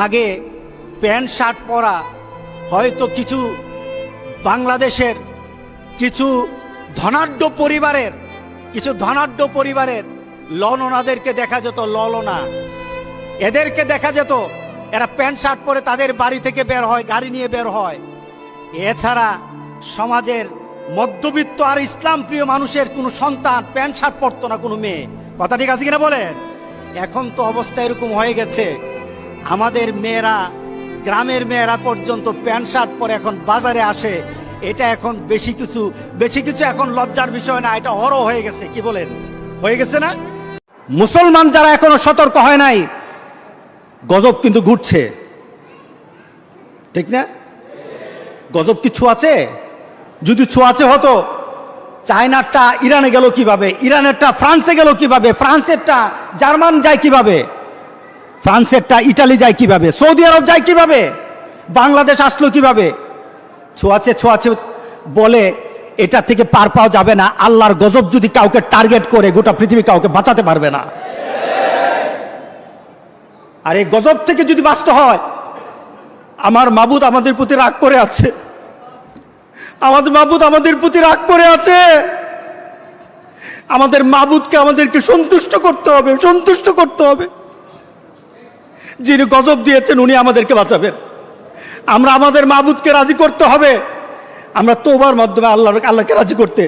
আগে pant shirt পরা হয়তো কিছু বাংলাদেশের কিছু ধনাঢ্য পরিবারের ললনাদেরকে দেখা যেত, ললনা এদেরকে দেখা যেত, এরা প্যান্ট শার্ট পরে তাদের বাড়ি থেকে বের হয়, গাড়ি নিয়ে বের হয়। এছাড়া সমাজের মধ্যবিত্ত আর ইসলাম প্রিয় মানুষের কোনো সন্তান প্যান্ট শার্ট পরতো না, কোনো মেয়ে। কথা ঠিক আছে কিনা বলেন? এখন তো অবস্থা এরকম হয়ে গেছে, আমাদের মেয়েরা, গ্রামের মেয়েরা পর্যন্ত প্যান্ট শার্ট পরে এখন বাজারে আসে। এটা এখন বেশি কিছু এখন লজ্জার বিষয় না, এটা হরও হয়ে গেছে। কি বলেন? হয়ে গেছে না? মুসলমান যারা এখনো সতর্ক হয় নাই, গজব কিন্তু ঘুরছে, ঠিক না? গজব কি ছোঁয়াচে? যদি ছোঁয়াচে হতো, চায়নারটা ইরানে গেল কিভাবে, ইরানেরটা ফ্রান্সে গেল কিভাবে, ফ্রান্সেরটা জার্মান যায় কিভাবে, ফ্রান্সেরটা ইটালি যায় কিভাবে, সৌদি আরব যায় কিভাবে, বাংলাদেশ আসলো কিভাবে? ছোঁয়াচে বলে এটা থেকে পার পাওয়া যাবে না। আল্লাহর গজব যদি কাউকে টার্গেট করে, গোটা পৃথিবী কাউকে বাঁচাতে পারবে না। আর এই গজব থেকে যদি বাঁচতে হয়, আমার মাবুদ আমাদের প্রতি রাগ করে আছে, আমাদের মাবুদ আমাদের প্রতি রাগ করে আছে। আমাদের মাবুদকে আমাদেরকে সন্তুষ্ট করতে হবে। যিনি গজব দিয়েছেন উনি আমাদেরকে বাঁচাবেন। আমরা আমাদের মাবুদকে রাজি করতে হবে। আমরা তওবার মাধ্যমে আল্লাহকে রাজি করতে